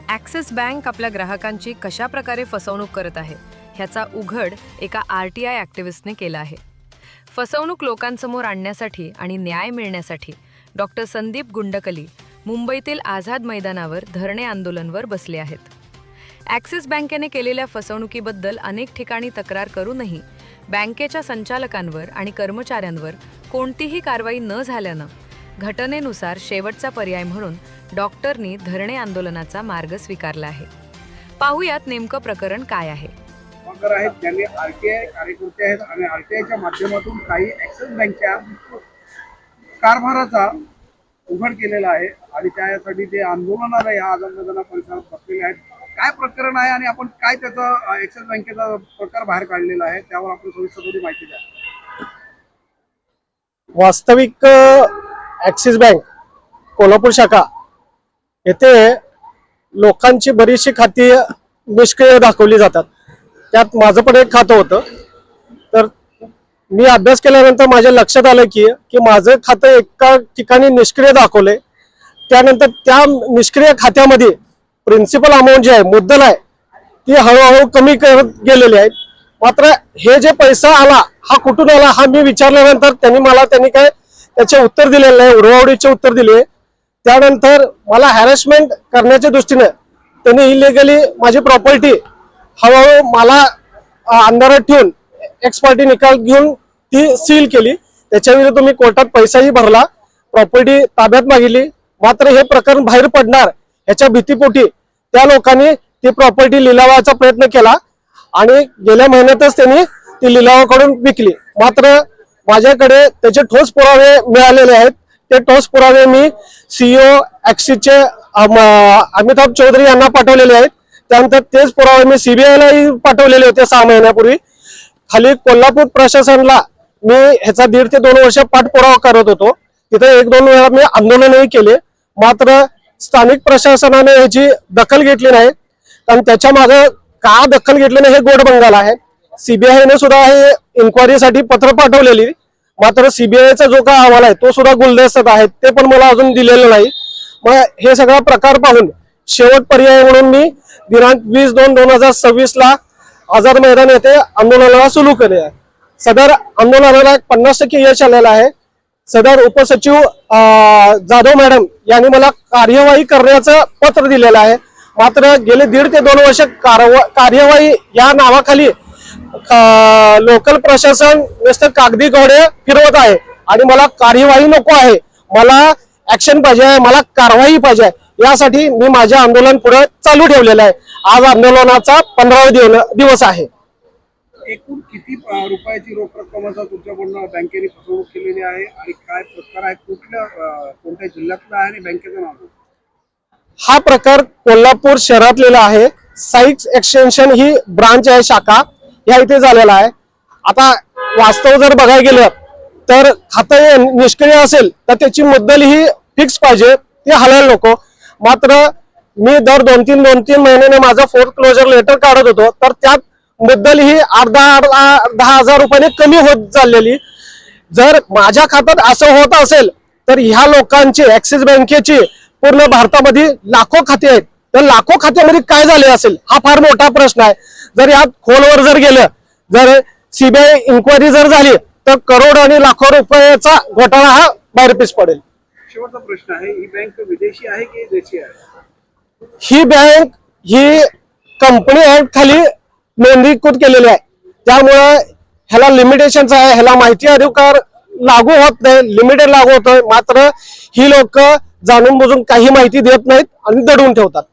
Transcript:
Axis bank आपल्या ग्राहकांची कशा प्रकारे फसवणूक करत आहे ह्याचा उघड एका आरटीआय ॲक्टिव्हिस्टने केला आहे। फसवणूक लोकांसमोर आणण्यासाठी आणि न्याय मिळण्यासाठी डॉक्टर संदीप गुंडकली मुंबईतील आझाद मैदानावर धरणे आंदोलनावर बसले आहेत। ॲक्सिस बँकेने केलेल्या फसवणुकीबद्दल अनेक ठिकाणी तक्रार करूनही बँकेच्या संचालकांवर आणि कर्मचाऱ्यांवर कोणतीही कारवाई न झाल्यानं घटनेनुसार शेवटचा पर्याय म्हणून डॉक्टरनी धरणे आंदोलनाचा मार्ग स्वीकारला आहे। पाहूयात नेमकं प्रकरण काय आहे। आहेत त्यांनी आरटीआय कार्यकर्ते आहेत आणि आरटीआयच्या माध्यमातून काही ॲक्सिस बँकच्या कारभाराचा उघड केलेला आहे आणि त्यासाठी ते आंदोलनाला या आझाद मैदाना परिसरात बसलेले आहेत। काय प्रकरण आहे आणि आपण काय त्याचा ॲक्सिस बँकेचा प्रकार बाहेर काढलेला आहे त्यावर आपण सविस्तर माहिती द्या। वास्तविक ॲक्सिस बँक कोल्हापूर शाखा येथे लोकांची बरीचशी खाती निष्क्रिय दाखवली जातात। त्यात माझं पण एक खातं होतं। तर मी अभ्यास केल्यानंतर माझ्या लक्षात आलं की माझं खातं एका ठिकाणी निष्क्रिय दाखवले। त्यानंतर त्या निष्क्रिय खात्यामध्ये प्रिन्सिपल अमाऊंट जी आहे, मुद्दल आहे, ती हळूहळू कमी करत गेलेली आहे। मात्र हे जे पैसा आला हा कुठून आला हा मी विचारल्यानंतर त्यांनी काय त्याचे उत्तर दिलेलं नाही, उडवाउडीचे उत्तर दिले। त्यानंतर मला हॅरेसमेंट करण्याच्या दृष्टीने त्यांनी इलिगली माझी प्रॉपर्टी हळूहळू मला अंधारात ठेवून एक्स पार्टी निकाल घेऊन ती सील केली। त्याच्या विरुद्ध मी कोर्टात पैसाही भरला, प्रॉपर्टी ताब्यात मागितली। मात्र हे प्रकरण बाहेर पडणार याच्या भीतीपोटी त्या लोकांनी ती प्रॉपर्टी लिलावाचा प्रयत्न केला आणि गेल्या महिन्यातच त्यांनी ती लिलावाकडून विकली। मात्र माझ्याकडे त्याचे ठोस पुरावे मिळालेले आहेत। ते ठोस पुरावे मी सीईओ ॲक्सिसचे अमिताभ चौधरी यांना पाठवलेले आहेत। त्यानंतर तेच पुरावे मी सीबीआयलाही पाठवलेले होते 6 महिन्यापूर्वी। खाली कोल्हापूर प्रशासनाला मी ह्याचा 1.5 ते 2 वर्ष पाठपुरावा करत होतो। तिथे 1-2 वेळा मी आंदोलनही केले, मात्र स्थानिक प्रशासनाने ह्याची दखल घेतली नाही। कारण त्याच्या मागे का दखल घेतली नाही हे गोड बंगाल आहे। सीबीआयने सुद्धा हे इन्क्वायरीसाठी पत्र पाठवलेली, मात्र सीबीआयचा जो काय अहवाल आहे तो सुद्धा गुलदस्त्यात आहे, ते पण मला अजून दिलेलं नाही। मग हे सगळा प्रकार पाहून शेवट पर्याय म्हणून मी दिनांक 20/2/2026 ला आझाद मैदान येथे आंदोलनाला सुरू केले आहे। सदर आंदोलनाला 50% यश आलेलं आहे। सदर उपसचिव जाधव मॅडम यांनी मला कार्यवाही करण्याचं पत्र दिलेलं आहे। मात्र गेले 1.5 ते 2 वर्ष कार्यवाही या नावाखाली लोकल प्रशासन नुसतं कागदी घोडे फिरवत आहे आणि मला कार्यवाही नको आहे, मला ऍक्शन पाहिजे आहे, मला कारवाई पाहिजे आहे। यासाठी मी माझे आंदोलन पुढे चालू ठेवलेलं आहे। आज आंदोलनाचा 15वा दिवस आहे। एकूण किती रुपयाची रोख रक्कमाचा तुमच्याकडून बँकेने फसवणूक केलेली आहे आणि काय प्रकार आहे, कोणत्या जिल्ह्यातला आहे आणि बँकेचं नाव? हा प्रकार कोल्हापूर शहरातलेला आहे। साइक्स एक्सटेन्शन ही ब्रांच आहे, शाखा या इथे झालेला आहे। आता वास्तव जर बघायला गेलं तर खातं निष्क्रिय असेल तर त्याची मुद्दल ही फिक्स पाहिजे, ती हलायला नको। मात्र मी दर 2-3 महिन्याने माझा फोर्थ क्लोजर लेटर काढत होतो, तर त्यात मुद्दल ही 10,000 रुपयाने कमी होत चाललेली। जर माझ्या खात्यात असं होत असेल तर ह्या लोकांची ॲक्सिस बँकेची पूर्ण भारतामध्ये लाखो खाते आहेत, तर लाखो खात्यामध्ये काय झाले असेल हा फार मोठा प्रश्न आहे। जर यात खोलवर जर गेलं, जर सीबीआय इन्क्वायरी जर झाली तर करोड आणि लाखो रुपयाचा घोटाळा हा बाहेरपीस पडेल। शेवटचा प्रश्न आहे, ही बँक विदेशी आहे की देशी आहे? ही बँक ही कंपनी ऍक्ट खाली नोंदणीकृत केलेली आहे, त्यामुळे ह्याला लिमिटेशन्स आहे, ह्याला माहिती अधिकार लागू होत नाही, लिमिटेड लागू होतोय। मात्र ही लोक जाणून बुजून काही माहिती देत नाहीत आणि दडवून ठेवतात।